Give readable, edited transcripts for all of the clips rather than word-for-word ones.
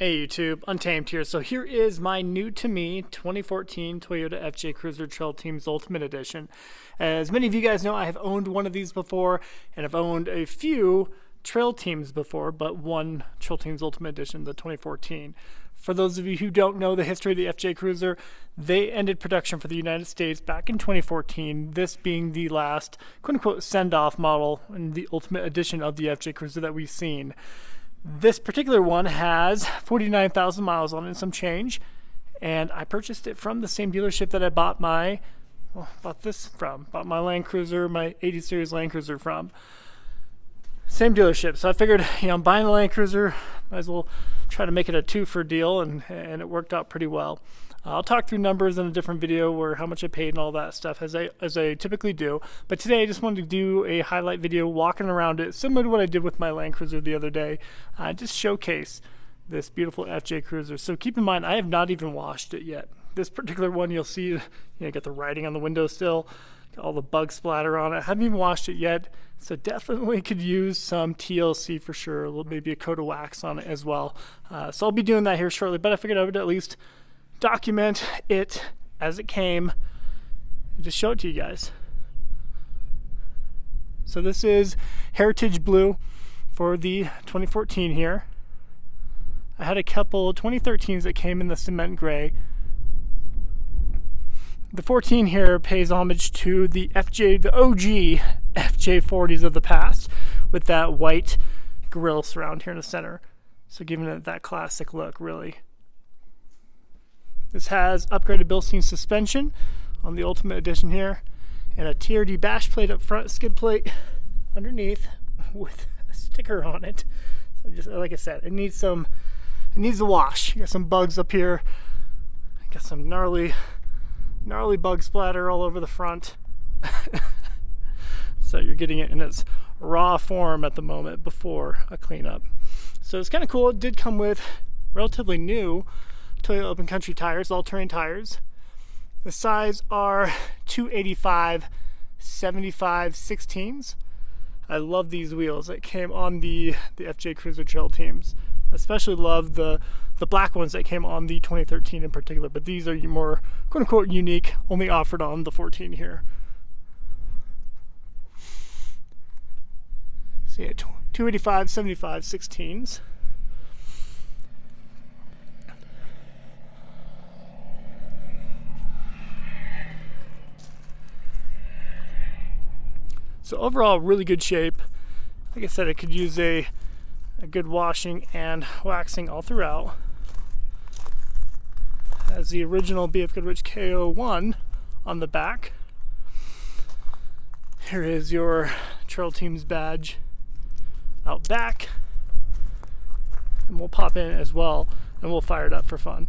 Hey YouTube, Untamed here. So here is my new to me 2014 Toyota FJ Cruiser Trail Teams Ultimate Edition. As many of you guys know, I have owned one of these before, and I've owned a few Trail Teams before, but one Trail Teams Ultimate Edition, the 2014. For those of you who don't know the history of the FJ Cruiser, they ended production for the United States back in 2014, this being the last quote-unquote send-off model and the Ultimate Edition of the FJ Cruiser that we've seen. This particular one has 49,000 miles on it and some change, and I purchased it from the same dealership that I bought my Land Cruiser, my 80 series Land Cruiser from. Same dealership, so I figured, I'm buying a Land Cruiser, might as well try to make it a two-for deal, and it worked out pretty well. I'll talk through numbers in a different video where how much I paid and all that stuff as I typically do. But today I just wanted to do a highlight video walking around it, similar to what I did with my Land Cruiser the other day. Just showcase this beautiful FJ Cruiser. So keep in mind, I have not even washed it yet. This particular one, you'll see, got the writing on the window still, got all the bug splatter on it. I haven't even washed it yet, so definitely could use some TLC for sure, maybe a coat of wax on it as well. So I'll be doing that here shortly, but I figured I would at least document it as it came and just show it to you guys. So this is Heritage Blue for the 2014 here. I had a couple 2013s that came in the cement gray. The 14 here pays homage to the OG FJ40s of the past with that white grille surround here in the center. So giving it that classic look, really. This has upgraded Bilstein suspension on the Ultimate Edition here, and a TRD bash plate up front, skid plate underneath with a sticker on it. So just like I said, it needs a wash. You got some bugs up here. Got some gnarly bug splatter all over the front. So you're getting it in its raw form at the moment before a cleanup. So it's kind of cool. It did come with relatively new Toyota Open Country tires, all-terrain tires. The size are 285 75 16s. I love these wheels that came on the FJ Cruiser Trail Teams. Especially love the black ones that came on the 2013 in particular, but these are more quote-unquote unique, only offered on the 14 here. So yeah, 285 75 16s. So overall, really good shape. Like I said, it could use a good washing and waxing all throughout. Has the original BF Goodrich KO1 on the back. Here is your Trail Teams badge out back. And we'll pop in as well and we'll fire it up for fun.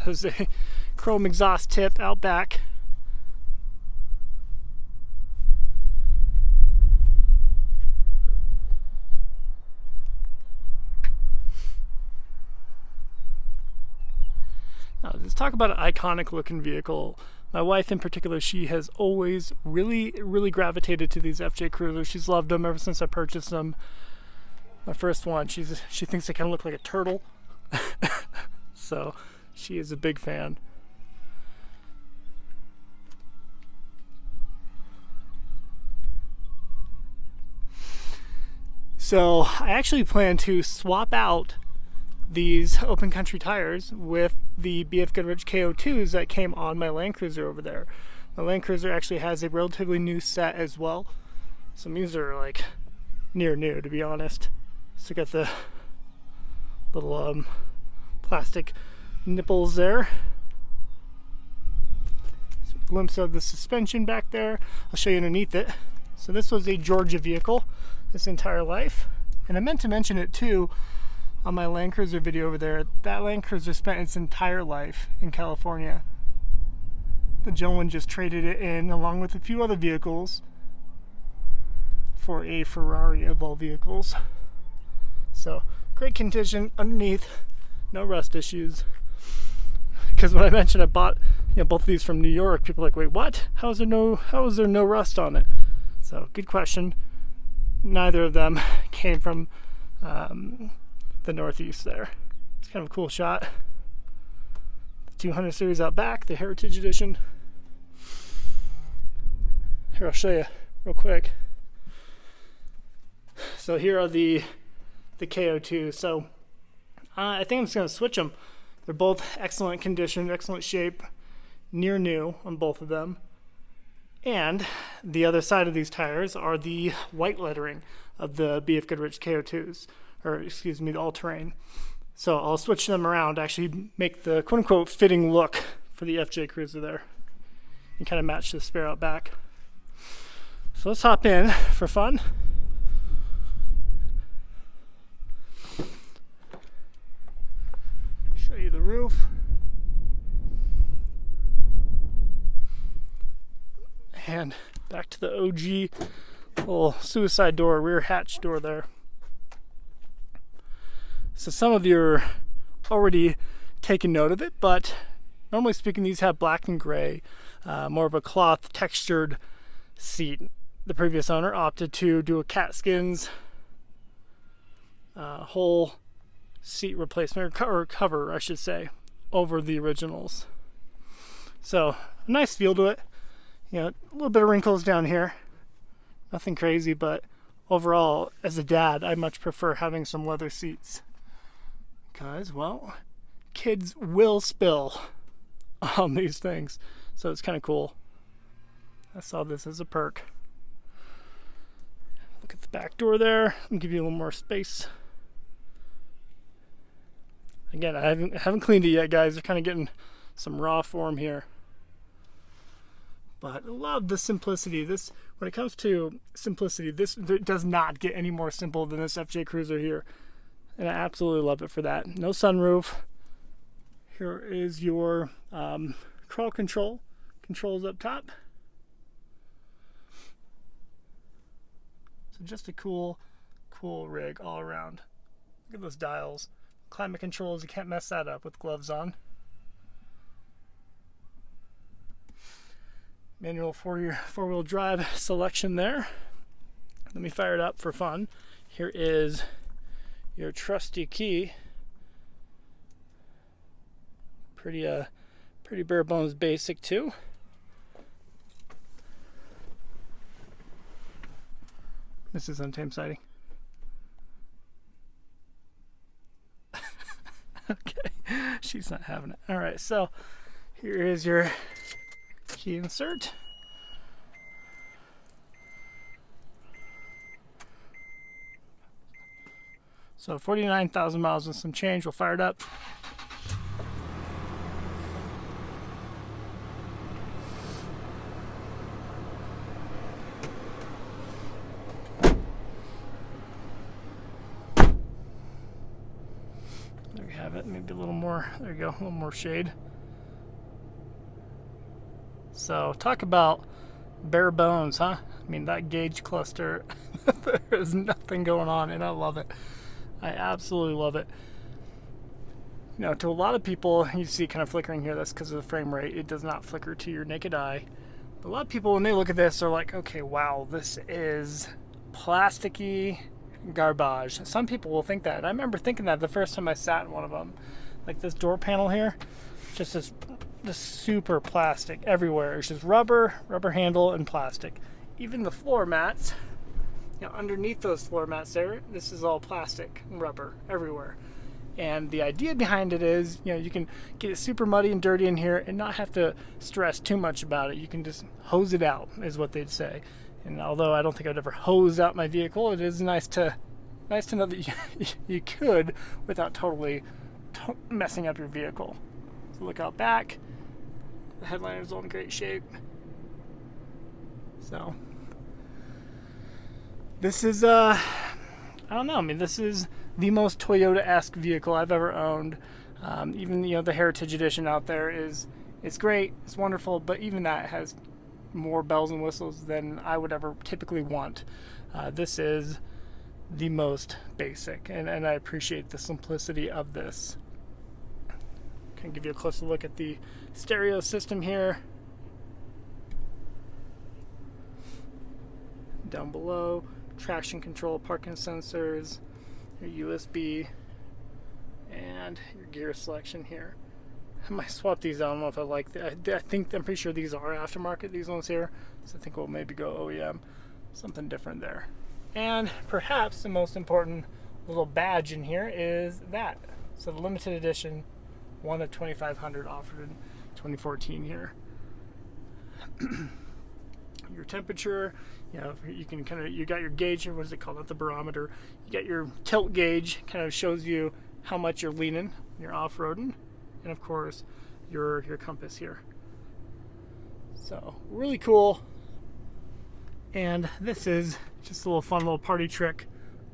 There's a chrome exhaust tip out back. Let's talk about an iconic looking vehicle. My wife in particular, she has always really gravitated to these FJ Cruisers. She's loved them ever since I purchased them. My first one, she thinks they kind of look like a turtle. So she is a big fan. So I actually plan to swap out these open country tires with the BF Goodrich KO2s that came on my Land Cruiser over there. My Land Cruiser actually has a relatively new set as well. Some of these are like near new, to be honest. So got the little plastic nipples there. So a glimpse of the suspension back there. I'll show you underneath it. So this was a Georgia vehicle this entire life. And I meant to mention it too on my Land Cruiser video over there. That Land Cruiser spent its entire life in California. The gentleman just traded it in along with a few other vehicles for a Ferrari of all vehicles. So great condition underneath, no rust issues. Because when I mentioned I bought both of these from New York, people are like, wait, what? How is there no rust on it? So good question. Neither of them came from the the Northeast there. It's kind of a cool shot. The 200 series out back, the Heritage Edition. Here, I'll show you real quick. So here are the KO2. So I think I'm just going to switch them. They're both excellent condition, excellent shape, near new on both of them. And the other side of these tires are the white lettering of the BF Goodrich KO2s, or excuse me, the all-terrain. So I'll switch them around to actually make the quote-unquote fitting look for the FJ Cruiser there and kind of match the spare out back. So let's hop in for fun. Show you the roof. And back to the OG little suicide door, rear hatch door there. So some of you are already taking note of it, but normally speaking, these have black and gray, more of a cloth textured seat. The previous owner opted to do a cat skins whole seat replacement, or cover, I should say, over the originals. So a nice feel to it. You know, a little bit of wrinkles down here. Nothing crazy, but overall, as a dad, I much prefer having some leather seats. Because, well, kids will spill on these things. So it's kind of cool. I saw this as a perk. Look at the back door there. I'll give you a little more space. Again, I haven't cleaned it yet, guys. They're kind of getting some raw form here. But I love the simplicity. This, when it comes to simplicity, this does not get any more simple than this FJ Cruiser here. And I absolutely love it for that. No sunroof. Here is your crawl controls up top. So just a cool rig all around. Look at those dials. Climate controls, you can't mess that up with gloves on. Manual four-wheel drive selection there. Let me fire it up for fun. Here is your trusty key. Pretty bare bones basic too. This is Untamed sighting. Okay, she's not having it. All right, so here is your key insert. So 49,000 miles and some change. We'll fire it up. There we have it. Maybe a little more. There you go. A little more shade. So talk about bare bones, huh? I mean, that gauge cluster, there is nothing going on, and I love it. I absolutely love it. You know, to a lot of people, you see it kind of flickering here. That's because of the frame rate. It does not flicker to your naked eye. But a lot of people, when they look at this, are like, okay, wow, this is plasticky garbage. Some people will think that. And I remember thinking that the first time I sat in one of them. Like this door panel here, just this super plastic everywhere. It's just rubber handle, and plastic. Even the floor mats, you know, underneath those floor mats there, this is all plastic and rubber everywhere. And the idea behind it is, you know, you can get it super muddy and dirty in here and not have to stress too much about it. You can just hose it out, is what they'd say. And although I don't think I'd ever hose out my vehicle, it is nice to know that you could without totally messing up your vehicle. So look out back. The headliner's all in great shape. So this is I don't know. I mean, this is the most Toyota-esque vehicle I've ever owned. Even, you know, the Heritage Edition out there it's great, it's wonderful, but even that has more bells and whistles than I would ever typically want. This is the most basic, and I appreciate the simplicity of this. Can give you a closer look at the stereo system here. Down below, traction control, parking sensors, your USB and your gear selection here. I might swap these out. I don't know if I like that. I'm pretty sure these are aftermarket, these ones here. So I think we'll maybe go OEM, something different there. And perhaps the most important little badge in here is that. So the limited edition, one of 2,500 offered in 2014 here. Your temperature, you know, you can kind of, you got your gauge here, what is it called, not the barometer. You got your tilt gauge, kind of shows you how much you're leaning when you're off-roading. And of course, your compass here. So really cool. And this is just a little fun little party trick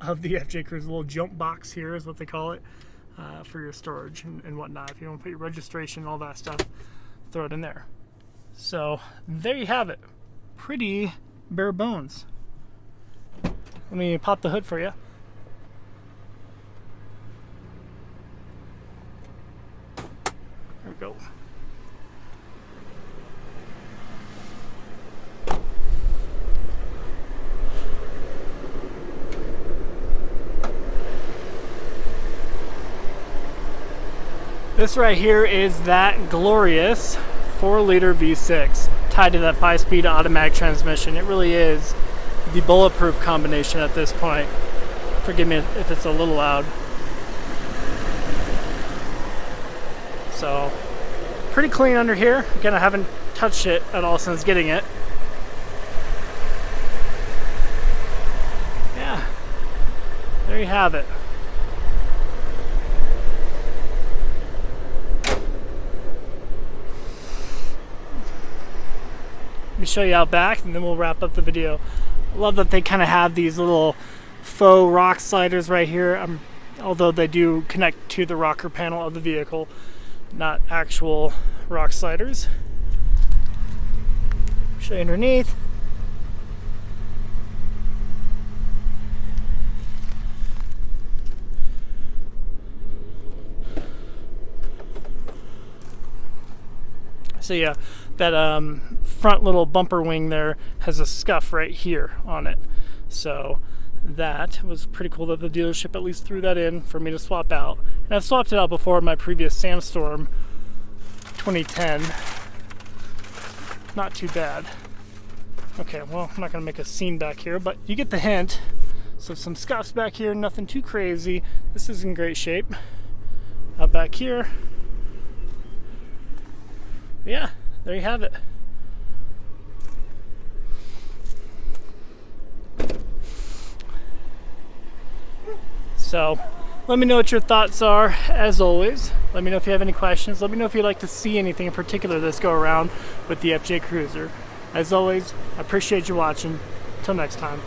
of the FJ Cruiser. Little jump box here is what they call it, for your storage and whatnot. If you want to put your registration and all that stuff, throw it in there. So there you have it. Pretty bare bones. Let me pop the hood for you. There we go. This right here is that glorious 4-liter V6 tied to that 5-speed automatic transmission. It really is the bulletproof combination at this point. Forgive me if it's a little loud. So, pretty clean under here. Again, I haven't touched it at all since getting it. Yeah, there you have it. Let me show you out back and then we'll wrap up the video. I love that they kind of have these little faux rock sliders right here, although they do connect to the rocker panel of the vehicle, not actual rock sliders. Show you underneath. So yeah, that front little bumper wing there has a scuff right here on it. So that was pretty cool that the dealership at least threw that in for me to swap out. And I've swapped it out before in my previous Sandstorm 2010. Not too bad. Okay, well, I'm not going to make a scene back here, but you get the hint. So some scuffs back here, nothing too crazy. This is in great shape. Out back here. Yeah, there you have it. So, let me know what your thoughts are, as always. Let me know if you have any questions. Let me know if you'd like to see anything in particular this go around with the FJ Cruiser. As always, I appreciate you watching. Until next time.